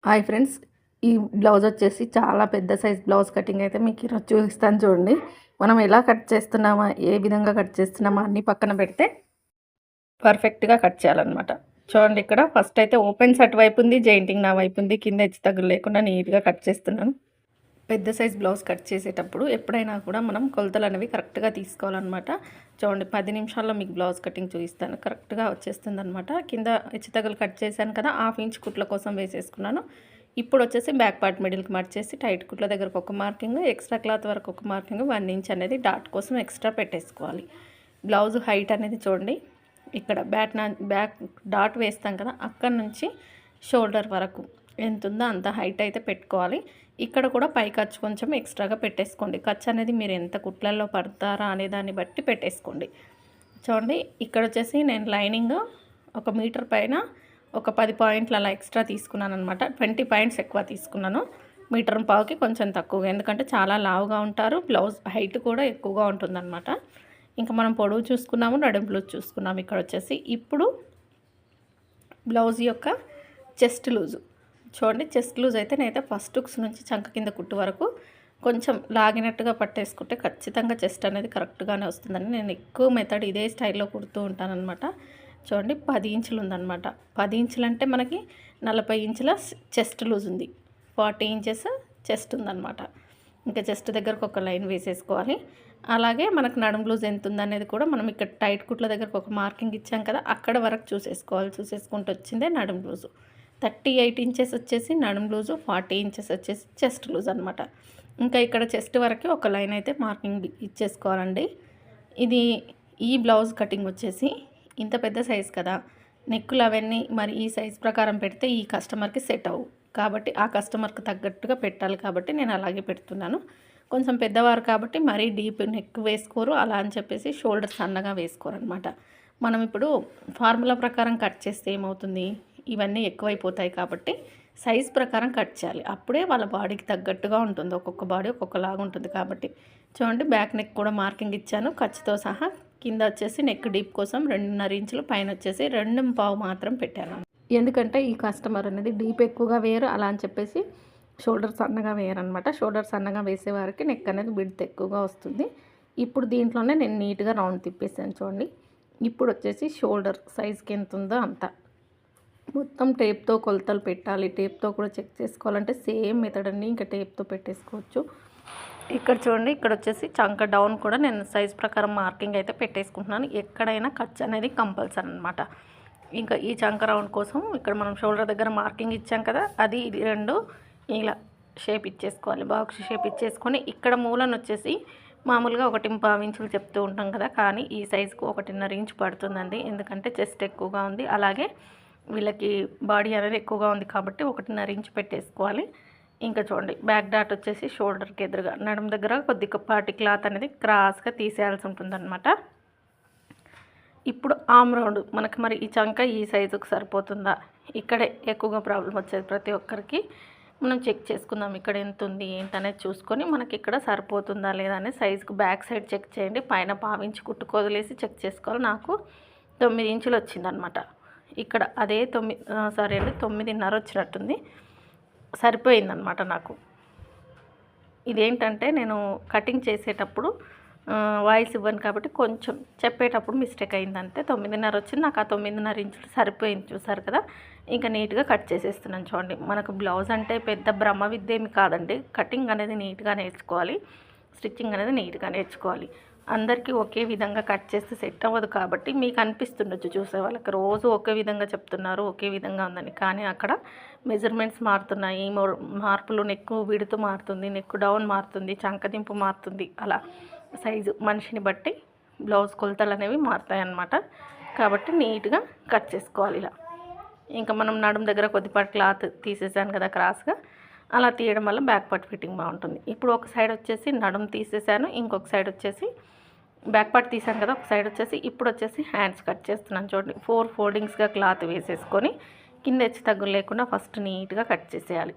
Hi friends, ఈ blouse వచ్చేసి చాలా పెద్ద సైజ్ బ్లౌజ్ కటింగ్ అయితే మీకు ఈరోజు చూపిస్తాను చూడండి. మనం ఎలా కట్ చేస్తున్నామా, ఏ విధంగా కట్ చేస్తున్నామా అన్నీ పక్కన పెడితే పర్ఫెక్ట్గా కట్ చేయాలన్నమాట. చూడండి, ఇక్కడ ఫస్ట్ అయితే ఓపెన్స్ అటువైపు ఉంది, జెయింటింగ్ నా వైపు ఉంది. కింద హెచ్చు తగ్గులు లేకుండా నీట్గా కట్ చేస్తున్నాను. పెద్ద సైజ్ బ్లౌజ్ కట్ చేసేటప్పుడు ఎప్పుడైనా కూడా మనం కొలతలు అనేవి కరెక్ట్గా తీసుకోవాలన్నమాట. చూడండి, 10 నిమిషాల్లో మీకు బ్లౌజ్ కటింగ్ చూపిస్తాను. కరెక్ట్గా వచ్చేస్తుంది అనమాట. కింద హెచ్చుతగ్గులు కట్ చేశాను కదా, 1/2 ఇంచ్ కుట్ల కోసం వేసేసుకున్నాను. ఇప్పుడు వచ్చేసి బ్యాక్ పార్ట్ మిడిల్కి మార్చేసి టైట్ కుట్ల దగ్గరకు ఒక మార్కింగ్, ఎక్స్ట్రా క్లాత్ వరకు ఒక మార్కింగ్, 1 ఇంచ్ అనేది డాట్ కోసం ఎక్స్ట్రా పెట్టేసుకోవాలి. బ్లౌజ్ హైట్ అనేది చూడండి, ఇక్కడ బ్యాక్ డాట్ వేస్తాం కదా, అక్కడ నుంచి షోల్డర్ వరకు ఎంత ఉందో అంత హైట్ అయితే పెట్టుకోవాలి. ఇక్కడ కూడా పై ఖర్చు కొంచెం ఎక్స్ట్రాగా పెట్టేసుకోండి. ఖర్చు అనేది మీరు ఎంత కుట్లల్లో పడతారా అనే దాన్ని బట్టి పెట్టేసుకోండి. చూడండి, ఇక్కడ వచ్చేసి నేను లైనింగ్ 1 మీటర్ పైన ఒక 10 పాయింట్లు అలా ఎక్స్ట్రా తీసుకున్నాను అనమాట. 20 పాయింట్స్ ఎక్కువ తీసుకున్నాను. మీటర్ పావుకి కొంచెం తక్కువగా, ఎందుకంటే చాలా లావుగా ఉంటారు. బ్లౌజ్ హైట్ కూడా ఎక్కువగా ఉంటుందన్నమాట. ఇంకా మనం పొడవు చూసుకున్నాము, నడుము లూజ్ చూసుకున్నాము. ఇక్కడ వచ్చేసి ఇప్పుడు బ్లౌజ్ యొక్క చెస్ట్ లూజు చూడండి. చెస్ట్ లూజ్ అయితే నేనైతే ఫస్ట్ హుక్స్ నుంచి చంక కింద కుట్టు వరకు కొంచెం లాగినట్టుగా పట్టేసుకుంటే ఖచ్చితంగా చెస్ట్ అనేది కరెక్ట్గానే వస్తుందని నేను ఎక్కువ మెథడ్ ఇదే స్టైల్లో కుడుతూ ఉంటానన్నమాట. చూడండి, 10 ఇంచులు ఉందన్నమాట. 10 ఇంచులు అంటే మనకి 40 ఇంచుల చెస్ట్ లూజ్ ఉంది, 40 ఇంచెస్ చెస్ట్ ఉందన్నమాట. ఇంకా చెస్ట్ దగ్గరకు ఒక లైన్ వేసేసుకోవాలి. అలాగే మనకు నడుము లూజ్ ఎంత ఉందనేది కూడా మనం ఇక్కడ టైట్ కుట్ల దగ్గరకు ఒక మార్కింగ్ ఇచ్చాం కదా, అక్కడ వరకు చూసేసుకోవాలి. చూసేసుకుంటూ వచ్చిందే నడుము లూజు. 38 ఇంచెస్ వచ్చేసి నడుము లూజు, 40 ఇంచెస్ వచ్చేసి చెస్ట్ లూజ్ అనమాట. ఇంకా ఇక్కడ చెస్ట్ వరకు ఒక లైన్ అయితే మార్కింగ్ ఇచ్చేసుకోవాలండి. ఇది ఈ బ్లౌజ్ కటింగ్ వచ్చేసి ఇంత పెద్ద సైజ్ కదా, నెక్కులు అవన్నీ మరి ఈ సైజ్ ప్రకారం పెడితే ఈ కస్టమర్కి సెట్ అవ్వు. కాబట్టి ఆ కస్టమర్కి తగ్గట్టుగా పెట్టాలి, కాబట్టి నేను అలాగే పెడుతున్నాను. కొంచెం పెద్దవారు కాబట్టి మరీ డీప్ నెక్ వేసుకోరు, అలా అని చెప్పేసి షోల్డర్ సన్నగా వేసుకోరు అనమాట. మనం ఇప్పుడు ఫార్ములా ప్రకారం కట్ చేస్తే ఏమవుతుంది, ఇవన్నీ ఎక్కువైపోతాయి. కాబట్టి సైజ్ ప్రకారం కట్ చేయాలి, అప్పుడే వాళ్ళ బాడీకి తగ్గట్టుగా ఉంటుంది. ఒక్కొక్క బాడీ ఒక్కొక్కలాగా ఉంటుంది. కాబట్టి చూడండి, బ్యాక్ నెక్ కూడా మార్కింగ్ ఇచ్చాను ఖర్చుతో సహా. కింద వచ్చేసి నెక్ డీప్ కోసం 2.5 ఇంచులు, పైన వచ్చేసి 2.25 మాత్రం పెట్టాను. ఎందుకంటే ఈ కస్టమర్ అనేది డీప్ ఎక్కువగా వేయరు, అలా అని చెప్పేసి షోల్డర్ సన్నగా వేయరనమాట. షోల్డర్ సన్నగా వేసేవారికి నెక్ అనేది బిడ్త్ ఎక్కువగా వస్తుంది. ఇప్పుడు దీంట్లోనే నేను నీట్గా రౌండ్ తిప్పేసాను చూడండి. ఇప్పుడు వచ్చేసి షోల్డర్ సైజ్కి ఎంత ఉందో అంత మొత్తం టేప్తో కొలతలు పెట్టాలి. టేప్తో కూడా చెక్ చేసుకోవాలంటే సేమ్ మెథడ్ అన్నీ ఇంకా టేప్తో పెట్టేసుకోవచ్చు. ఇక్కడ చూడండి, ఇక్కడ వచ్చేసి చంక డౌన్ కూడా నేను సైజ్ ప్రకారం మార్కింగ్ అయితే పెట్టేసుకుంటున్నాను. ఎక్కడైనా ఖర్చు అనేది కంపల్సరీ అనమాట. ఇంకా ఈ చంక రౌండ్ కోసం ఇక్కడ మనం షోల్డర్ దగ్గర మార్కింగ్ ఇచ్చాం కదా, అది ఇది రెండు ఇలా షేప్ ఇచ్చేసుకోవాలి. బాక్స్ షేప్ ఇచ్చేసుకొని ఇక్కడ మూలను వచ్చేసి మామూలుగా 1.25 ఇంచులు చెప్తూ ఉంటాం కదా, కానీ ఈ సైజుకు 1.5 ఇంచు పడుతుందండి. ఎందుకంటే చెస్ట్ ఎక్కువగా ఉంది, అలాగే వీళ్ళకి బాడీ అనేది ఎక్కువగా ఉంది కాబట్టి 1.5 ఇంచు పెట్టేసుకోవాలి. ఇంకా చూడండి, బ్యాక్ డాట్ వచ్చేసి షోల్డర్కి ఎదురుగా నడుము దగ్గర కొద్దిపాటి క్లాత్ అనేది క్రాస్గా తీసేయాల్సి ఉంటుందన్నమాట. ఇప్పుడు ఆమ్ రౌండ్ మనకి మరి ఈ చంక ఈ సైజుకు సరిపోతుందా, ఇక్కడే ఎక్కువగా ప్రాబ్లం వచ్చేది ప్రతి ఒక్కరికి. మనం చెక్ చేసుకుందాం ఇక్కడ ఎంత ఉంది ఏంటనేది చూసుకొని మనకి ఇక్కడ సరిపోతుందా లేదా అనే సైజుకు బ్యాక్ సైడ్ చెక్ చేయండి. పైన 1/2 ఇంచు కుట్టుకోదిలేసి చెక్ చేసుకోవాలి. నాకు 9 ఇంచులు వచ్చిందనమాట. ఇక్కడ అదే 9.5 వచ్చినట్టుంది, సరిపోయిందనమాట నాకు. ఇదేంటంటే నేను కటింగ్ చేసేటప్పుడు వాయిస్ ఇవ్వను కాబట్టి కొంచెం చెప్పేటప్పుడు మిస్టేక్ అయిందంతే. 9.5 వచ్చింది నాకు. ఆ 9.5 ఇంచులు సరిపోయింది, చూసారు కదా. ఇంకా నీట్గా కట్ చేసేస్తున్నాను చూడండి. మనకు బ్లౌజ్ అంటే పెద్ద బ్రహ్మ విద్య ఏమి కాదండి. కటింగ్ అనేది నీట్గా నేర్చుకోవాలి, స్టిచ్చింగ్ అనేది నీట్గా నేర్చుకోవాలి. అందరికీ ఒకే విధంగా కట్ చేస్తే సెట్ అవ్వదు. కాబట్టి మీకు అనిపిస్తుండొచ్చు చూసే వాళ్ళకి రోజు ఒకే విధంగా చెప్తున్నారు, ఒకే విధంగా ఉందని. కానీ అక్కడ మెజర్మెంట్స్ మారుతున్నాయి, మార్పులు నెక్ విడుతూ మారుతుంది, నెక్ డౌన్ మారుతుంది, చంకదింపు మారుతుంది. అలా సైజు మనిషిని బట్టి బ్లౌజ్ కొలతలు అనేవి మారుతాయి అన్నమాట. కాబట్టి నీట్గా కట్ చేసుకోవాలి ఇలా. ఇంకా మనం నడుము దగ్గర కొద్దిపాటి క్లాత్ తీసేసాను కదా క్రాస్గా, అలా తీయడం వల్ల బ్యాక్ పార్ట్ ఫిట్టింగ్ బాగుంటుంది. ఇప్పుడు ఒక సైడ్ వచ్చేసి నడుము తీసేసాను, ఇంకొక సైడ్ వచ్చేసి బ్యాక్ పార్ట్ తీసాను కదా, ఒక సైడ్ వచ్చేసి ఇప్పుడు వచ్చేసి హ్యాండ్స్ కట్ చేస్తున్నాను చూడండి. 4 ఫోల్డింగ్స్గా క్లాత్ వేసేసుకొని కింద హెచ్చు తగ్గులు లేకుండా ఫస్ట్ నీట్గా కట్ చేసేయాలి.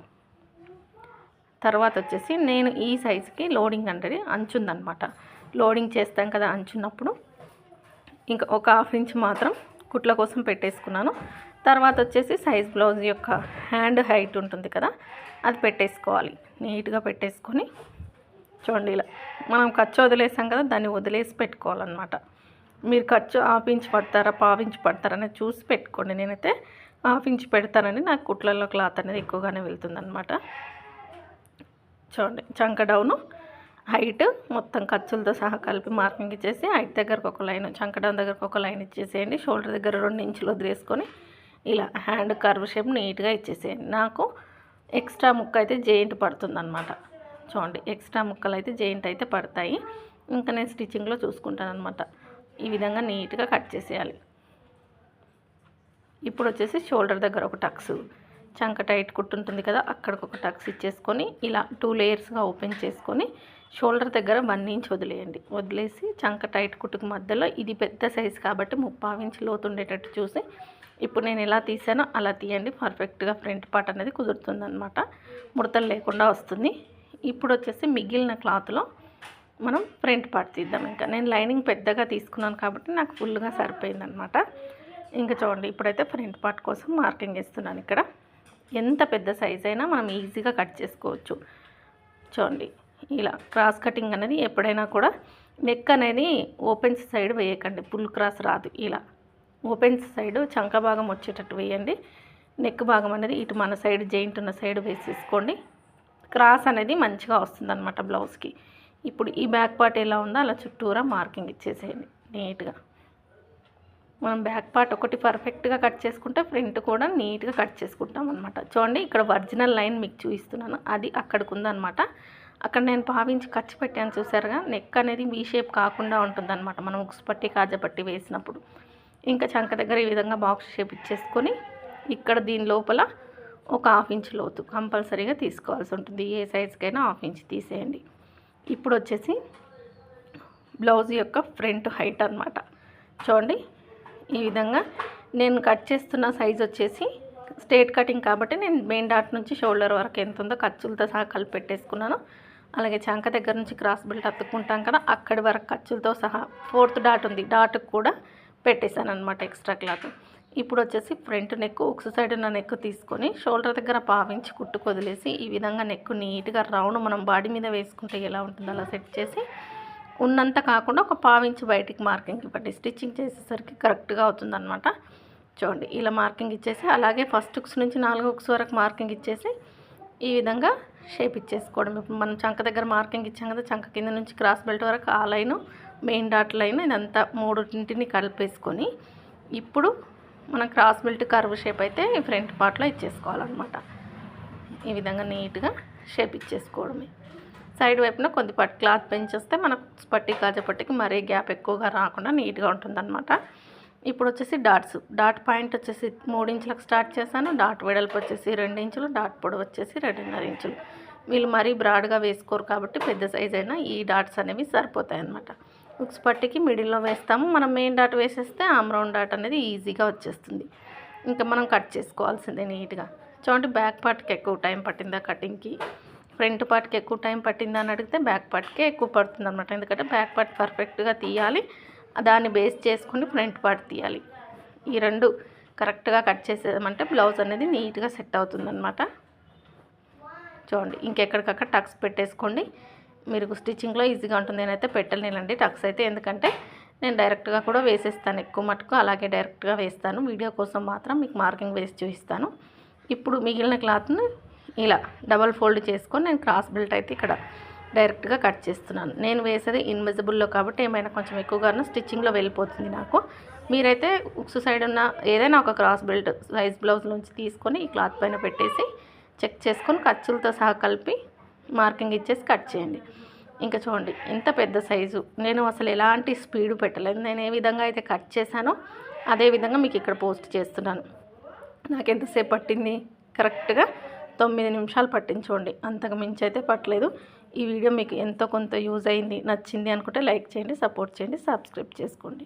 తర్వాత వచ్చేసి నేను ఈ సైజుకి లోడింగ్ అంటే అంచుందనమాట. లోడింగ్ చేస్తాం కదా అంచున్నప్పుడు ఇంకా ఒక 1/2 ఇంచ్ మాత్రం కుట్ల కోసం పెట్టేసుకున్నాను. తర్వాత వచ్చేసి సైజ్ బ్లౌజ్ యొక్క హ్యాండ్ హైట్ ఉంటుంది కదా, అది పెట్టేసుకోవాలి. నీట్గా పెట్టేసుకొని చూడండి ఇలా మనం ఖర్చు వదిలేసాం కదా, దాన్ని వదిలేసి పెట్టుకోవాలన్నమాట. మీరు ఖర్చు హాఫ్ ఇంచ్ పడతారా పావు ఇంచ్ పడతారా అనేది చూసి పెట్టుకోండి. నేనైతే హాఫ్ ఇంచ్ పెడతానని నాకు కుట్లలో క్లాత్ అనేది ఎక్కువగానే వెళ్తుందన్నమాట. చూడండి చంక డౌను హైట్ మొత్తం ఖర్చులతో సహా కలిపి మార్కింగ్ ఇచ్చేసి హైట్ దగ్గరకు ఒక లైన్, చంక డౌన్ దగ్గరకు ఒక లైన్ ఇచ్చేసేయండి. షోల్డర్ దగ్గర 2 ఇంచులు వదిలేసుకొని ఇలా హ్యాండ్ కర్వ్ షేప్ నీట్గా ఇచ్చేసేయండి. నాకు ఎక్స్ట్రా ముక్క అయితే జెయింట్ పడుతుందన్నమాట. చూడండి ఎక్స్ట్రా ముక్కలు అయితే జెయింట్ అయితే పడతాయి. ఇంకా నేను స్టిచ్చింగ్లో చూసుకుంటాను అనమాట. ఈ విధంగా నీట్గా కట్ చేసేయాలి. ఇప్పుడు వచ్చేసి షోల్డర్ దగ్గర ఒక టక్స్, చంక టైట్ కుట్టు ఉంటుంది కదా, అక్కడికి ఒక టక్స్ ఇచ్చేసుకొని ఇలా 2 లేయర్స్గా ఓపెన్ చేసుకొని షోల్డర్ దగ్గర 1 ఇంచ్ వదిలేయండి. వదిలేసి చంక టైట్ కుట్టుకు మధ్యలో, ఇది పెద్ద సైజు కాబట్టి 3/4 ఇంచ్ లోతు ఉండేటట్టు చూసి ఇప్పుడు నేను ఎలా తీసానో అలా తీయండి. పర్ఫెక్ట్గా ఫ్రంట్ పార్ట్ అనేది కుదురుతుందన్నమాట, ముడతలు లేకుండా వస్తుంది. ఇప్పుడు వచ్చేసి మిగిలిన క్లాత్లో మనం ఫ్రంట్ పార్ట్ తీద్దాం. ఇంకా నేను లైనింగ్ పెద్దగా తీసుకున్నాను కాబట్టి నాకు ఫుల్గా సరిపోయిందనమాట. ఇంకా చూడండి ఇప్పుడైతే ఫ్రంట్ పార్ట్ కోసం మార్కింగ్ ఇస్తున్నాను. ఇక్కడ ఎంత పెద్ద సైజ్ అయినా మనం ఈజీగా కట్ చేసుకోవచ్చు. చూడండి ఇలా క్రాస్ కటింగ్ అనేది ఎప్పుడైనా కూడా నెక్ అనేది ఓపెన్స్ సైడ్ వేయకండి, ఫుల్ క్రాస్ రాదు. ఇలా ఓపెన్స్ సైడ్ చంక భాగం వచ్చేటట్టు వేయండి. నెక్ భాగం అనేది ఇటు మన సైడ్ జెయింట్ ఉన్న సైడ్ వేసేసుకోండి. క్రాస్ అనేది మంచిగా వస్తుందన్నమాట బ్లౌజ్కి. ఇప్పుడు ఈ బ్యాక్ పార్ట్ ఎలా ఉందో అలా చుట్టూరా మార్కింగ్ ఇచ్చేసేయండి నీట్గా. మనం బ్యాక్ పార్ట్ ఒకటి పర్ఫెక్ట్గా కట్ చేసుకుంటే ఫ్రంట్ కూడా నీట్గా కట్ చేసుకుంటాం అనమాట. చూడండి ఇక్కడ ఒరిజినల్ లైన్ మీకు చూపిస్తున్నాను, అది అక్కడికి ఉందన్నమాట. అక్కడ నేను 1/2 ఇంచ్ ఖర్చు పెట్టాను చూసారుగా. నెక్ అనేది వీ షేప్ కాకుండా ఉంటుందన్నమాట మనం ఉక్స్ పట్టి కాజపట్టి వేసినప్పుడు. ఇంకా చంక దగ్గర ఈ విధంగా బాక్స్ షేప్ ఇచ్చేసుకొని ఇక్కడ దీని లోపల ఒక 1/2 ఇంచ్ లోతు కంపల్సరీగా తీసుకోవాల్సి ఉంటుంది. ఏ సైజుకైనా 1/2 ఇంచ్ తీసేయండి. ఇప్పుడు వచ్చేసి బ్లౌజ్ యొక్క ఫ్రంట్ హైట్ అనమాట. చూడండి ఈ విధంగా నేను కట్ చేస్తున్న సైజ్ వచ్చేసి స్ట్రేట్ కటింగ్ కాబట్టి నేను మెయిన్ డాట్ నుంచి షోల్డర్ వరకు ఎంత ఉందో ఖర్చులతో సహా కలిపి పెట్టేసుకున్నాను. అలాగే చంక దగ్గర నుంచి క్రాస్ బెల్ట్ అతుక్కుంటాం కదా, అక్కడి వరకు ఖర్చులతో సహా 4th డాట్ ఉంది, డాట్కి కూడా పెట్టేశాను అనమాట ఎక్స్ట్రా క్లాత్. ఇప్పుడు వచ్చేసి ఫ్రంట్ నెక్ ఉక్స్ సైడ్ ఉన్న నెక్ తీసుకొని షోల్డర్ దగ్గర 1/2 ఇంచ్ కుట్టుకు వదిలేసి ఈ విధంగా నెక్ నీట్గా రౌండ్ మనం బాడీ మీద వేసుకుంటే ఎలా ఉంటుందో అలా సెట్ చేసి ఉన్నంత కాకుండా ఒక 1/2 ఇంచ్ బయటికి మార్కింగ్ ఇవ్వండి. స్టిచ్చింగ్ చేసేసరికి కరెక్ట్గా అవుతుందన్నమాట. చూడండి ఇలా మార్కింగ్ ఇచ్చేసి అలాగే ఫస్ట్ ఉక్స్ నుంచి 4 ఉక్స్ వరకు మార్కింగ్ ఇచ్చేసి ఈ విధంగా షేప్ ఇచ్చేసుకోవడం. ఇప్పుడు మనం చంక దగ్గర మార్కింగ్ ఇచ్చాం కదా, చంక కింద నుంచి క్రాస్ బెల్ట్ వరకు ఆ లైను మెయిన్ డాట్ లైన్ ఇదంతా 3టిని కలిపేసుకొని ఇప్పుడు మనం క్రాస్ బెల్ట్ కర్వ్ షేప్ అయితే ఫ్రంట్ పార్ట్లో ఇచ్చేసుకోవాలన్నమాట. ఈ విధంగా నీట్గా షేప్ ఇచ్చేసుకోవడమే. సైడ్ వైపున కొద్దిపాటి క్లాత్ పెంచేస్తే మనకు పట్టి కాజపట్టికి మరీ గ్యాప్ ఎక్కువగా రాకుండా నీట్గా ఉంటుందన్నమాట. ఇప్పుడు వచ్చేసి డాట్స్, డాట్ పాయింట్ వచ్చేసి 3 ఇంచులకు స్టార్ట్ చేశాను. డాట్ వెడల్పు వచ్చేసి 2 ఇంచులు, డాట్ పొడవు వచ్చేసి 2.5 ఇంచులు. వీళ్ళు మరీ బ్రాడ్గా వేసుకోరు కాబట్టి పెద్ద సైజ్ అయినా ఈ డాట్స్ అనేవి సరిపోతాయి అన్నమాట. ఉక్స్ పట్టికి మిడిల్లో వేస్తాము, మనం మెయిన్ డాట్ వేసేస్తే ఆమ్ రౌండ్ డాట్ అనేది ఈజీగా వచ్చేస్తుంది. ఇంకా మనం కట్ చేసుకోవాల్సిందే నీట్గా. చూడండి బ్యాక్ పార్ట్కి ఎక్కువ టైం పట్టిందా కటింగ్కి, ఫ్రంట్ పార్ట్కి ఎక్కువ టైం పట్టిందా అని అడిగితే బ్యాక్ పార్ట్కే ఎక్కువ పడుతుంది అనమాట. ఎందుకంటే బ్యాక్ పార్ట్ పర్ఫెక్ట్గా తీయాలి, దాన్ని బేస్ చేసుకుని ఫ్రంట్ పార్ట్ తీయాలి. ఈ 2 కరెక్ట్గా కట్ చేసేదామంటే బ్లౌజ్ అనేది నీట్గా సెట్ అవుతుందన్నమాట. చూడండి ఇంకెక్కడికక్కడ టక్స్ పెట్టేసుకోండి. మీరు స్టిచ్చింగ్లో ఈజీగా ఉంటుంది. నేనైతే పెట్టలేనండి టక్స్ అయితే, ఎందుకంటే నేను డైరెక్ట్గా కూడా వేసేస్తాను ఎక్కువ మటుకు, అలాగే డైరెక్ట్గా వేస్తాను. వీడియో కోసం మాత్రం మీకు మార్కింగ్ వేసి చూపిస్తాను. ఇప్పుడు మిగిలిన క్లాత్ని ఇలా డబల్ ఫోల్డ్ చేసుకొని నేను క్రాస్ బెల్ట్ అయితే ఇక్కడ డైరెక్ట్గా కట్ చేస్తున్నాను. నేను వేసేది ఇన్విజిబుల్లో కాబట్టి ఏమైనా కొంచెం ఎక్కువగానే స్టిచ్చింగ్లో వెళ్ళిపోతుంది నాకు. మీరైతే ఉక్స్ సైడ్ ఉన్న ఏదైనా ఒక క్రాస్ బెల్ట్ సైజ్ బ్లౌజ్ నుంచి తీసుకొని ఈ క్లాత్ పైన పెట్టేసి చెక్ చేసుకొని ఖర్చులతో సహా కలిపి మార్కింగ్ ఇచ్చేసి కట్ చేయండి. ఇంకా చూడండి ఎంత పెద్ద సైజు, నేను అసలు ఎలాంటి స్పీడ్ పెట్టలేదు. నేను ఏ విధంగా అయితే కట్ చేశానో అదే విధంగా మీకు ఇక్కడ పోస్ట్ చేస్తున్నాను. నాకు ఎంతసేపు పట్టింది, కరెక్ట్గా 9 నిమిషాలు పట్టింది. చూడండి అంతకు మించి అయితే పట్టలేదు. ఈ వీడియో మీకు ఎంతో కొంత యూజ్ అయింది, నచ్చింది అనుకుంటే లైక్ చేయండి, సపోర్ట్ చేయండి, సబ్స్క్రైబ్ చేసుకోండి.